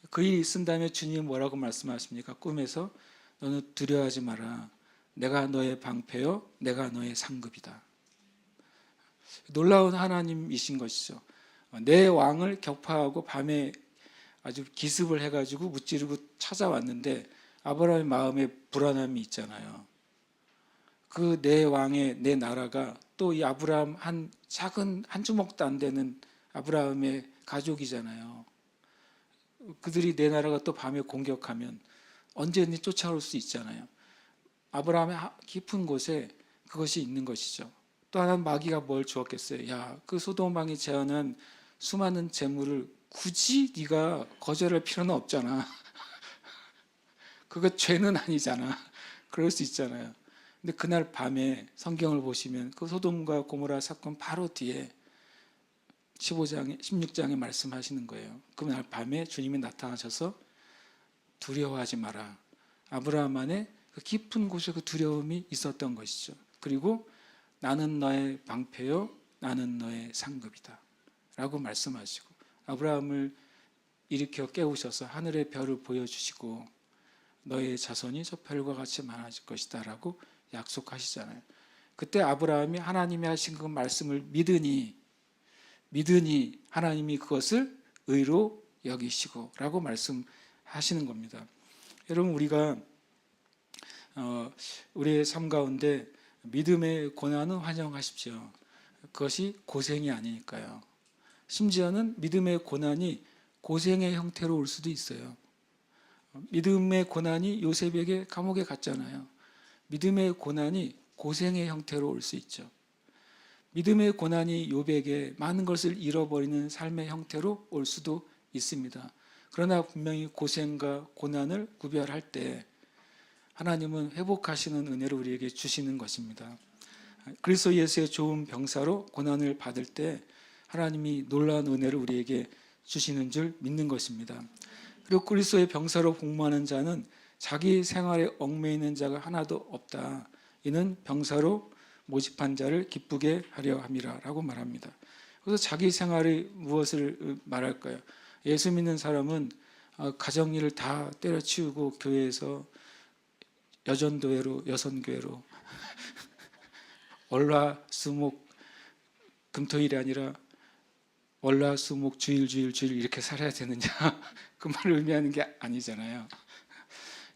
그 일이 있은 다음에 주님이 뭐라고 말씀하십니까? 꿈에서 너는 두려워하지 마라. 내가 너의 방패요, 내가 너의 상급이다. 놀라운 하나님이신 것이죠. 내 왕을 격파하고 밤에 아주 기습을 해가지고 무찌르고 찾아왔는데 아브라함의 마음에 불안함이 있잖아요. 그 내 왕의 내 나라가 또 이 아브라함 작은 한 주먹도 안 되는 아브라함의 가족이잖아요. 그들이 내 나라가 또 밤에 공격하면 언제든지 쫓아올 수 있잖아요. 아브라함의 깊은 곳에 그것이 있는 것이죠. 또 하나는 마귀가 뭘 주었겠어요? 야, 그 소돔 왕이 제안한 수많은 재물을 굳이 네가 거절할 필요는 없잖아. 그거 죄는 아니잖아. 그럴 수 있잖아요. 근데 그날 밤에 성경을 보시면 그 소돔과 고모라 사건 바로 뒤에 16장에 말씀하시는 거예요. 그날 밤에 주님이 나타나셔서 두려워하지 마라. 아브라함 안에 그 깊은 곳에 그 두려움이 있었던 것이죠. 그리고 나는 너의 방패요, 나는 너의 상급이다 라고 말씀하시고, 아브라함을 일으켜 깨우셔서 하늘의 별을 보여주시고 너의 자손이 저 별과 같이 많아질 것이다 라고 약속하시잖아요. 그때 아브라함이 하나님이 하신 그 말씀을 믿으니 하나님이 그것을 의로 여기시고 라고 말씀하시는 겁니다. 여러분, 우리가 우리의 삶 가운데 믿음의 고난은 환영하십시오. 그것이 고생이 아니니까요. 심지어는 믿음의 고난이 고생의 형태로 올 수도 있어요. 믿음의 고난이 요셉에게 감옥에 갔잖아요. 믿음의 고난이 고생의 형태로 올 수 있죠. 믿음의 고난이 욥에게 많은 것을 잃어버리는 삶의 형태로 올 수도 있습니다. 그러나 분명히 고생과 고난을 구별할 때 하나님은 회복하시는 은혜를 우리에게 주시는 것입니다. 그리스도 예수의 좋은 병사로 고난을 받을 때 하나님이 놀라운 은혜를 우리에게 주시는 줄 믿는 것입니다. 그리고 그리스도의 병사로 복무하는 자는 자기 생활에 얽매이는 자가 하나도 없다. 이는 병사로 모집한 자를 기쁘게 하려 함이라 라고 말합니다. 그래서 자기 생활이 무엇을 말할까요? 예수 믿는 사람은 가정일을 다 때려치우고 교회에서 여전도회로 여선교회로 월화수목 금토일이 아니라 월화수목 주일 이렇게 살아야 되느냐, 그 말을 의미하는 게 아니잖아요.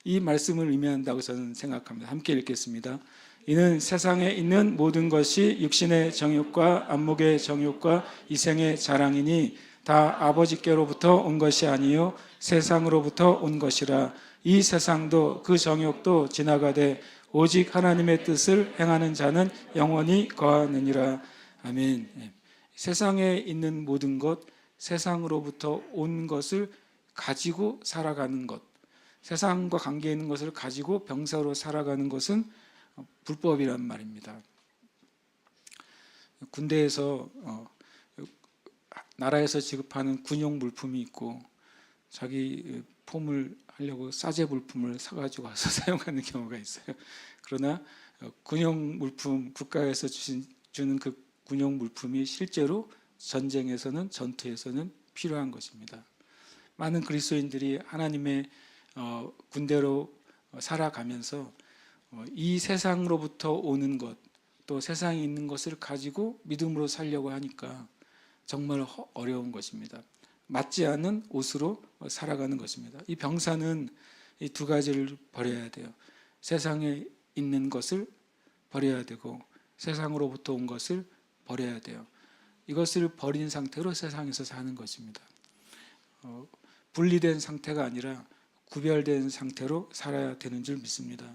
이 말씀을 의미한다고 저는 생각합니다. 함께 읽겠습니다. 이는 세상에 있는 모든 것이 육신의 정욕과 안목의 정욕과 이생의 자랑이니 다 아버지께로부터 온 것이 아니요 세상으로부터 온 것이라. 이 세상도 그 정욕도 지나가되 오직 하나님의 뜻을 행하는 자는 영원히 거하느니라. 아멘. 세상에 있는 모든 것, 세상으로부터 온 것을 가지고 살아가는 것, 세상과 관계 있는 것을 가지고 병사로 살아가는 것은 불법이란 말입니다. 군대에서 나라에서 지급하는 군용 물품이 있고 자기 폼을 하려고 싸제 물품을 사가지고 와서 사용하는 경우가 있어요. 그러나 군용 물품, 국가에서 주는 그 군용 물품이 실제로 전쟁에서는, 전투에서는 필요한 것입니다. 많은 그리스도인들이 하나님의 군대로 살아가면서 이 세상으로부터 오는 것, 또 세상에 있는 것을 가지고 믿음으로 살려고 하니까 정말 어려운 것입니다. 맞지 않은 옷으로 살아가는 것입니다. 이 병사는 이 두 가지를 버려야 돼요. 세상에 있는 것을 버려야 되고 세상으로부터 온 것을 버려야 돼요. 이것을 버린 상태로 세상에서 사는 것입니다. 분리된 상태가 아니라 구별된 상태로 살아야 되는 줄 믿습니다.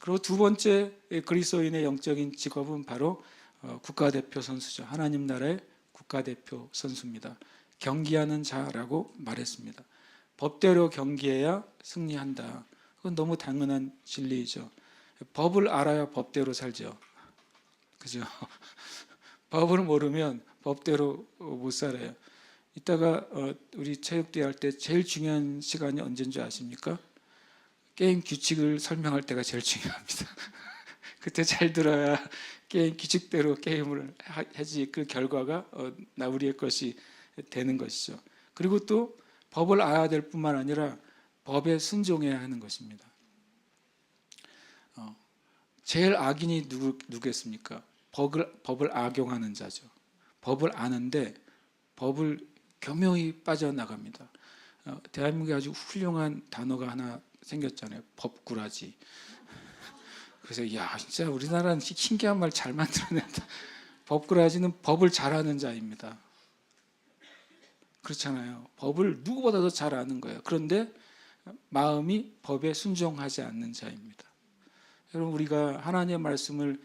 그리고 두 번째 그리스도인의 영적인 직업은 바로 국가대표 선수죠. 하나님 나라의 국가대표 선수입니다. 경기하는 자라고 말했습니다. 법대로 경기해야 승리한다. 그건 너무 당연한 진리이죠. 법을 알아야 법대로 살죠. 그죠? 법을 모르면 법대로 못 살아요. 이따가 우리 체육대회 할 때 제일 중요한 시간이 언제인 줄 아십니까? 게임 규칙을 설명할 때가 제일 중요합니다. 그때 잘 들어야 게임 규칙대로 게임을 하지 그 결과가 우리의 것이 되는 것이죠. 그리고 또 법을 알아야 될 뿐만 아니라 법에 순종해야 하는 것입니다. 제일 악인이 누구겠습니까? 법을 악용하는 자죠. 법을 아는데 법을 교묘히 빠져나갑니다. 대한민국에 아주 훌륭한 단어가 하나 생겼잖아요. 법꾸라지. 그래서 야, 진짜 우리나라는 신기한 말 잘 만들어낸다. 법꾸라지는 법을 잘 아는 자입니다. 그렇잖아요. 법을 누구보다도 잘 아는 거예요. 그런데 마음이 법에 순종하지 않는 자입니다. 여러분, 우리가 하나님의 말씀을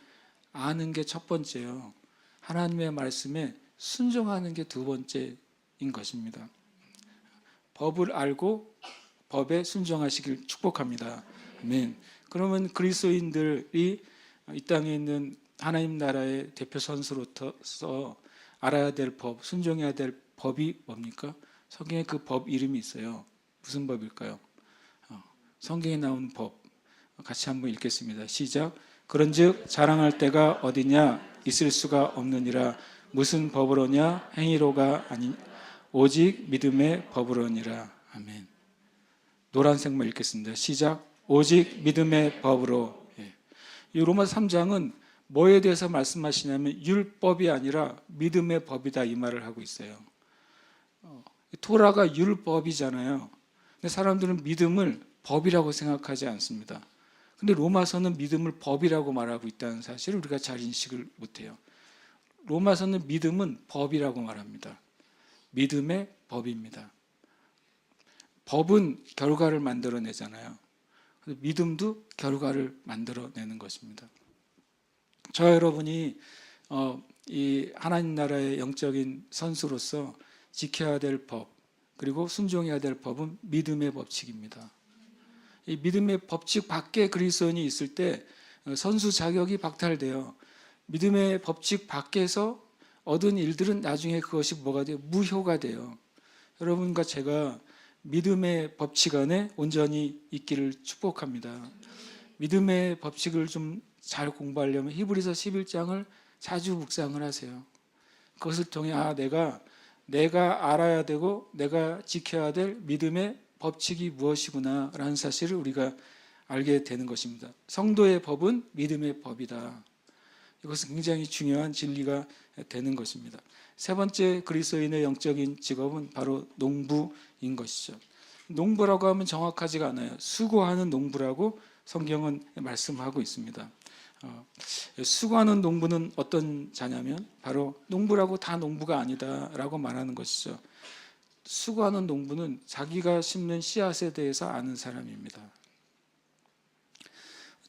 아는 게 첫 번째요. 하나님의 말씀에 순종하는 게 두 번째인 것입니다. 법을 알고 법에 순종하시길 축복합니다. 아멘. 그러면 그리스도인들이 이 땅에 있는 하나님 나라의 대표 선수로서 알아야 될 법, 순종해야 될 법이 뭡니까? 성경에 그 법 이름이 있어요. 무슨 법일까요? 성경에 나온 법 같이 한번 읽겠습니다. 시작. 그런즉 자랑할 데가 어디냐 있을 수가 없느니라. 무슨 법으로냐 행위로가 아니 오직 믿음의 법으로니라. 아멘. 노란색만 읽겠습니다. 시작. 오직 믿음의 법으로. 이 로마서 3장은 뭐에 대해서 말씀하시냐면 율법이 아니라 믿음의 법이다 이 말을 하고 있어요. 토라가 율법이잖아요. 근데 사람들은 믿음을 법이라고 생각하지 않습니다. 근데 로마서는 믿음을 법이라고 말하고 있다는 사실을 우리가 잘 인식을 못해요. 로마서는 믿음은 법이라고 말합니다. 믿음의 법입니다. 법은 결과를 만들어내잖아요. 믿음도 결과를 만들어내는 것입니다. 저 여러분이 이 하나님 나라의 영적인 선수로서 지켜야 될 법, 그리고 순종해야 될 법은 믿음의 법칙입니다. 이 믿음의 법칙 밖에 그리스도인이 있을 때 선수 자격이 박탈돼요. 믿음의 법칙 밖에서 얻은 일들은 나중에 그것이 뭐가 돼요? 무효가 돼요. 여러분과 제가 믿음의 법칙 안에 온전히 있기를 축복합니다. 믿음의 법칙을 좀 잘 공부하려면 히브리서 11장을 자주 묵상을 하세요. 그것을 통해 내가 알아야 되고 내가 지켜야 될 믿음의 법칙이 무엇이구나 라는 사실을 우리가 알게 되는 것입니다. 성도의 법은 믿음의 법이다. 이것은 굉장히 중요한 진리가 되는 것입니다. 세 번째 그리스도인의 영적인 직업은 바로 농부인 것이죠. 농부라고 하면 정확하지가 않아요. 수고하는 농부라고 성경은 말씀하고 있습니다. 수고하는 농부는 어떤 자냐면 바로 농부라고 다 농부가 아니다라고 말하는 것이죠. 수고하는 농부는 자기가 심는 씨앗에 대해서 아는 사람입니다.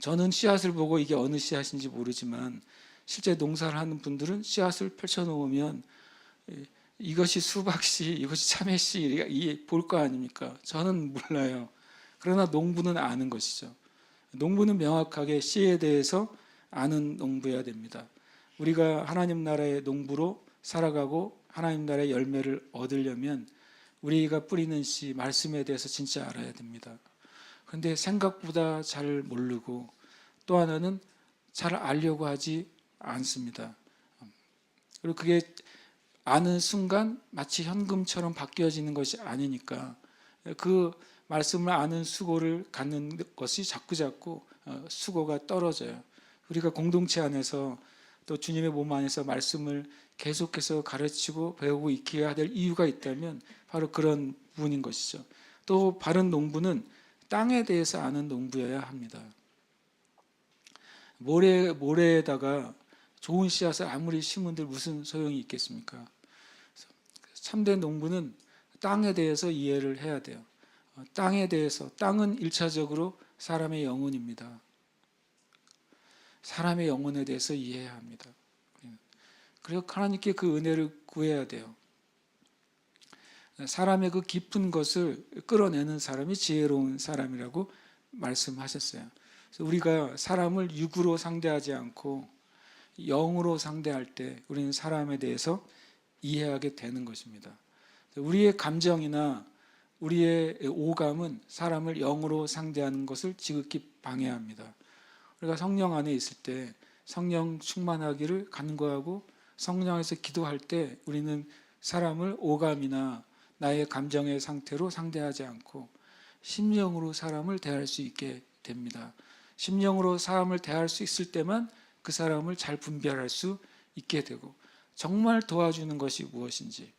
저는 씨앗을 보고 이게 어느 씨앗인지 모르지만 실제 농사를 하는 분들은 씨앗을 펼쳐놓으면 이것이 수박씨, 이것이 참외씨 볼 거 아닙니까? 저는 몰라요. 그러나 농부는 아는 것이죠. 농부는 명확하게 씨에 대해서 아는 농부여야 됩니다. 우리가 하나님 나라의 농부로 살아가고 하나님 나라의 열매를 얻으려면 우리가 뿌리는 씨, 말씀에 대해서 진짜 알아야 됩니다. 그런데 생각보다 잘 모르고 또 하나는 잘 알려고 하지 않습니다. 그리고 그게 아는 순간 마치 현금처럼 바뀌어지는 것이 아니니까 그 말씀을 아는 수고를 갖는 것이 자꾸자꾸 수고가 떨어져요. 우리가 공동체 안에서 또 주님의 몸 안에서 말씀을 계속해서 가르치고 배우고 익혀야 될 이유가 있다면 바로 그런 부분인 것이죠. 또 바른 농부는 땅에 대해서 아는 농부여야 합니다. 모래에다가 좋은 씨앗을 아무리 심은들 무슨 소용이 있겠습니까? 참된 농부는 땅에 대해서 이해를 해야 돼요. 땅에 대해서, 땅은 1차적으로 사람의 영혼입니다. 사람의 영혼에 대해서 이해해야 합니다. 그리고 하나님께 그 은혜를 구해야 돼요. 사람의 그 깊은 것을 끌어내는 사람이 지혜로운 사람이라고 말씀하셨어요. 그래서 우리가 사람을 육으로 상대하지 않고 영으로 상대할 때 우리는 사람에 대해서 이해하게 되는 것입니다. 우리의 감정이나 우리의 오감은 사람을 영으로 상대하는 것을 지극히 방해합니다. 우리가 성령 안에 있을 때 성령 충만하기를 간구하고 성령 안에서 기도할 때 우리는 사람을 오감이나 나의 감정의 상태로 상대하지 않고 심령으로 사람을 대할 수 있게 됩니다. 심령으로 사람을 대할 수 있을 때만 그 사람을 잘 분별할 수 있게 되고 정말 도와주는 것이 무엇인지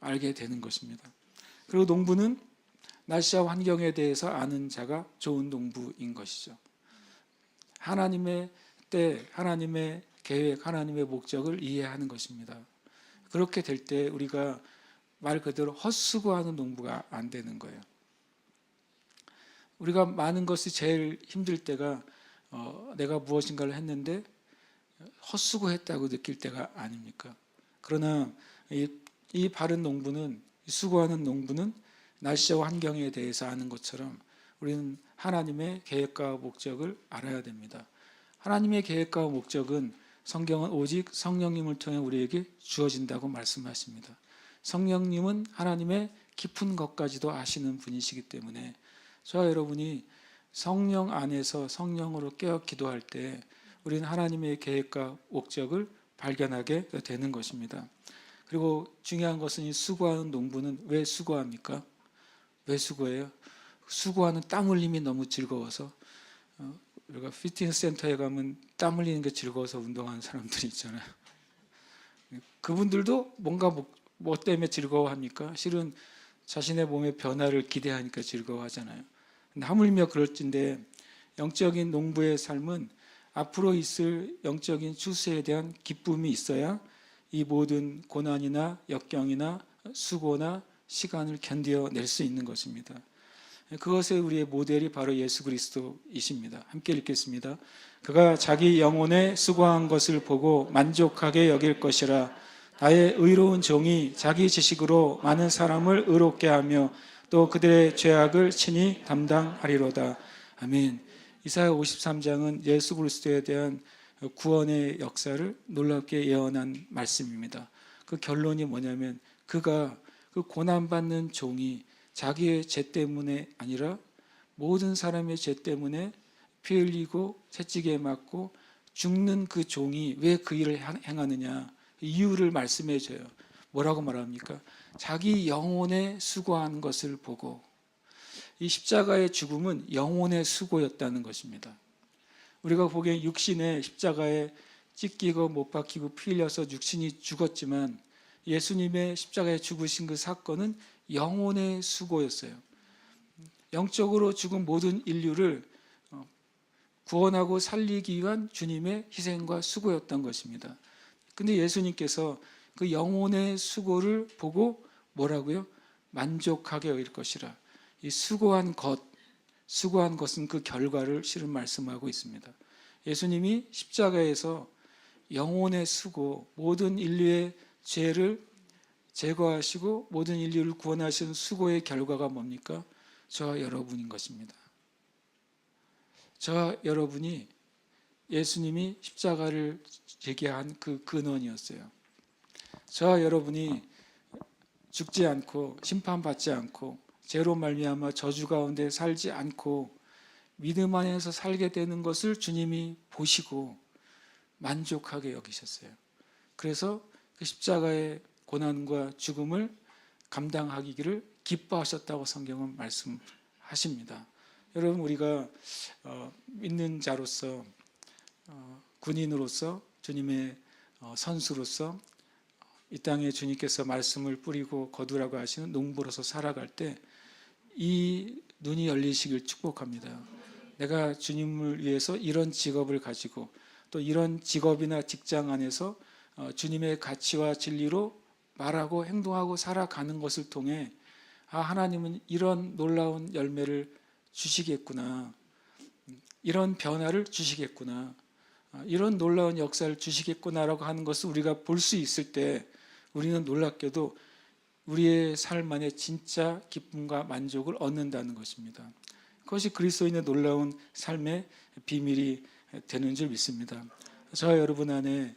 알게 되는 것입니다. 그리고 농부는 날씨와 환경에 대해서 아는 자가 좋은 농부인 것이죠. 하나님의 때, 하나님의 계획, 하나님의 목적을 이해하는 것입니다. 그렇게 될 때 우리가 말 그대로 헛수고하는 농부가 안 되는 거예요. 우리가 많은 것이 제일 힘들 때가 내가 무엇인가를 했는데 헛수고했다고 느낄 때가 아닙니까? 그러나 이 바른 농부는, 수고하는 농부는 날씨와 환경에 대해서 아는 것처럼 우리는 하나님의 계획과 목적을 알아야 됩니다. 하나님의 계획과 목적은 성경은 오직 성령님을 통해 우리에게 주어진다고 말씀하십니다. 성령님은 하나님의 깊은 것까지도 아시는 분이시기 때문에 저와 여러분이 성령 안에서 성령으로 깨어 기도할 때 우리는 하나님의 계획과 목적을 발견하게 되는 것입니다. 그리고 중요한 것은 이 수고하는 농부는 왜 수고합니까? 왜 수고해요? 수고하는 땀 흘림이 너무 즐거워서. 우리가 피트니스 센터에 가면 땀 흘리는 게 즐거워서 운동하는 사람들이 있잖아요. 그분들도 뭔가 뭐 때문에 즐거워합니까? 실은 자신의 몸의 변화를 기대하니까 즐거워하잖아요. 근데 하물며 그럴진데 영적인 농부의 삶은 앞으로 있을 영적인 추수에 대한 기쁨이 있어야 이 모든 고난이나 역경이나 수고나 시간을 견뎌낼 수 있는 것입니다. 그것의 우리의 모델이 바로 예수 그리스도이십니다. 함께 읽겠습니다. 그가 자기 영혼에 수고한 것을 보고 만족하게 여길 것이라. 나의 의로운 종이 자기 지식으로 많은 사람을 의롭게 하며 또 그들의 죄악을 친히 담당하리로다. 아멘. 이사야 53장은 예수 그리스도에 대한 구원의 역사를 놀랍게 예언한 말씀입니다. 그 결론이 뭐냐면 그가 그 고난받는 종이 자기의 죄 때문에 아니라 모든 사람의 죄 때문에 피 흘리고 채찍에 맞고 죽는 그 종이 왜 그 일을 행하느냐 이유를 말씀해 줘요. 뭐라고 말합니까? 자기 영혼에 수고한 것을 보고. 이 십자가의 죽음은 영혼의 수고였다는 것입니다. 우리가 보기엔 육신에 십자가에 찢기고 못 박히고 피 흘려서 육신이 죽었지만 예수님의 십자가에 죽으신 그 사건은 영혼의 수고였어요. 영적으로 죽은 모든 인류를 구원하고 살리기 위한 주님의 희생과 수고였던 것입니다. 근데 예수님께서 그 영혼의 수고를 보고 뭐라고요? 만족하게 여길 것이라. 이 수고한 것은 그 결과를 실은 말씀하고 있습니다. 예수님이 십자가에서 영혼의 수고, 모든 인류의 죄를 제거하시고 모든 인류를 구원하시는 수고의 결과가 뭡니까? 저와 여러분인 것입니다. 저와 여러분이 예수님이 십자가를 지게 한 그 근원이었어요. 저와 여러분이 죽지 않고 심판받지 않고 죄로 말미암아 저주 가운데 살지 않고 믿음 안에서 살게 되는 것을 주님이 보시고 만족하게 여기셨어요. 그래서 그 십자가의 고난과 죽음을 감당하기를 기뻐하셨다고 성경은 말씀하십니다. 여러분 우리가 믿는 자로서 군인으로서 주님의 선수로서 이 땅에 주님께서 말씀을 뿌리고 거두라고 하시는 농부로서 살아갈 때 이 눈이 열리시길 축복합니다. 내가 주님을 위해서 이런 직업을 가지고 또 이런 직업이나 직장 안에서 주님의 가치와 진리로 말하고 행동하고 살아가는 것을 통해 하나님은 이런 놀라운 열매를 주시겠구나, 이런 변화를 주시겠구나, 이런 놀라운 역사를 주시겠구나라고 하는 것을 우리가 볼 수 있을 때 우리는 놀랍게도 우리의 삶 안에 진짜 기쁨과 만족을 얻는다는 것입니다. 그것이 그리스도인의 놀라운 삶의 비밀이 되는 줄 믿습니다. 저와 여러분 안에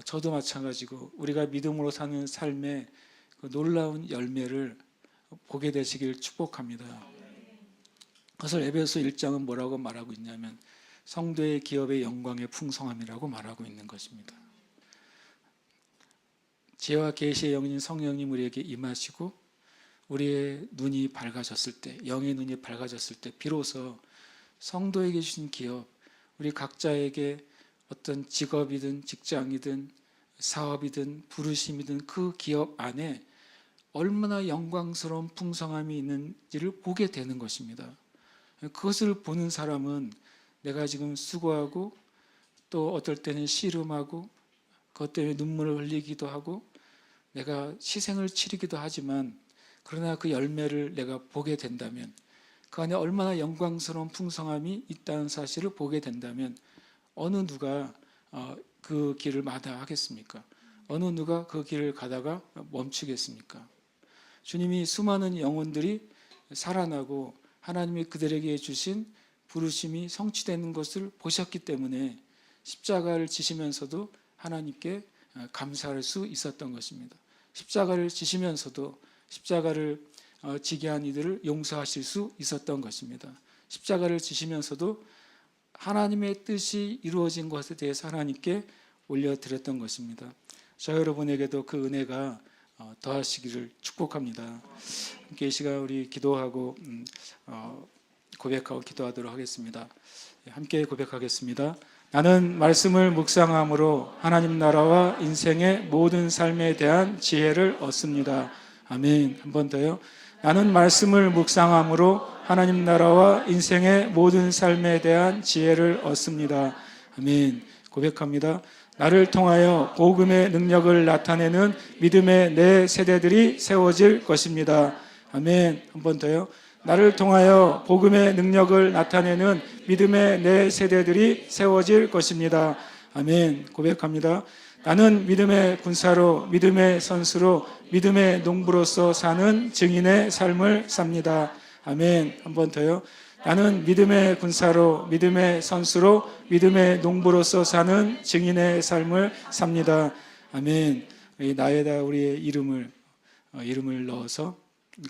저도 마찬가지고 우리가 믿음으로 사는 삶의 그 놀라운 열매를 보게 되시길 축복합니다. 그래서 에베소 1장은 뭐라고 말하고 있냐면 성도의 기업의 영광의 풍성함이라고 말하고 있는 것입니다. 지혜와 계시의 영인 성령님 우리에게 임하시고 우리의 눈이 밝아졌을 때, 영의 눈이 밝아졌을 때 비로소 성도에게 주신 기업, 우리 각자에게 어떤 직업이든 직장이든 사업이든 부르심이든 그 기업 안에 얼마나 영광스러운 풍성함이 있는지를 보게 되는 것입니다. 그것을 보는 사람은 내가 지금 수고하고 또 어떨 때는 씨름하고 그것 때문에 눈물을 흘리기도 하고 내가 희생을 치르기도 하지만 그러나 그 열매를 내가 보게 된다면 그 안에 얼마나 영광스러운 풍성함이 있다는 사실을 보게 된다면 어느 누가 그 길을 마다하겠습니까? 어느 누가 그 길을 가다가 멈추겠습니까? 주님이 수많은 영혼들이 살아나고 하나님이 그들에게 주신 부르심이 성취되는 것을 보셨기 때문에 십자가를 지시면서도 하나님께 감사할 수 있었던 것입니다. 십자가를 지시면서도 십자가를 지게 한 이들을 용서하실 수 있었던 것입니다. 십자가를 지시면서도 하나님의 뜻이 이루어진 것에 대해서 하나님께 올려드렸던 것입니다. 저 여러분에게도 그 은혜가 더하시기를 축복합니다. 함께 이 시간 우리 기도하고 고백하고 기도하도록 하겠습니다. 함께 고백하겠습니다. 나는 말씀을 묵상함으로 하나님 나라와 인생의 모든 삶에 대한 지혜를 얻습니다. 아멘. 한 번 더요. 나는 말씀을 묵상함으로 하나님 나라와 인생의 모든 삶에 대한 지혜를 얻습니다. 아멘. 고백합니다. 나를 통하여 복음의 능력을 나타내는 믿음의 내 세대들이 세워질 것입니다. 아멘. 한 번 더요. 나를 통하여 복음의 능력을 나타내는 믿음의 내 세대들이 세워질 것입니다. 아멘. 고백합니다. 나는 믿음의 군사로, 믿음의 선수로, 믿음의 농부로서 사는 증인의 삶을 삽니다. 아멘. 한 번 더요. 나는 믿음의 군사로, 믿음의 선수로, 믿음의 농부로서 사는 증인의 삶을 삽니다. 아멘. 나에다 우리의 이름을 넣어서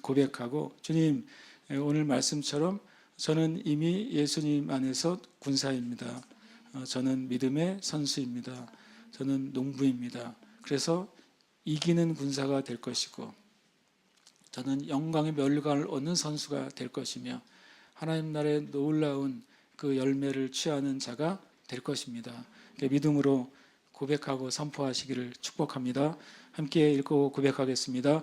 고백하고, 주님, 오늘 말씀처럼 저는 이미 예수님 안에서 군사입니다. 저는 믿음의 선수입니다. 저는 농부입니다. 그래서 이기는 군사가 될 것이고, 저는 영광의 멸관을 얻는 선수가 될 것이며, 하나님 나라의 놀라운 그 열매를 취하는 자가 될 것입니다. 믿음으로 고백하고 선포하시기를 축복합니다. 함께 읽고 고백하겠습니다.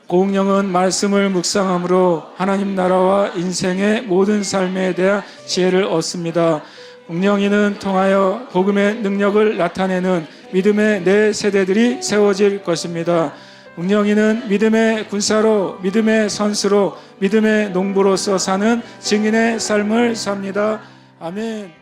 공령은 말씀을 묵상함으로 하나님 나라와 인생의 모든 삶에 대한 지혜를 얻습니다. 웅령이는 통하여 복음의 능력을 나타내는 믿음의 내 세대들이 세워질 것입니다. 웅령이는 믿음의 군사로, 믿음의 선수로, 믿음의 농부로서 사는 증인의 삶을 삽니다. 아멘.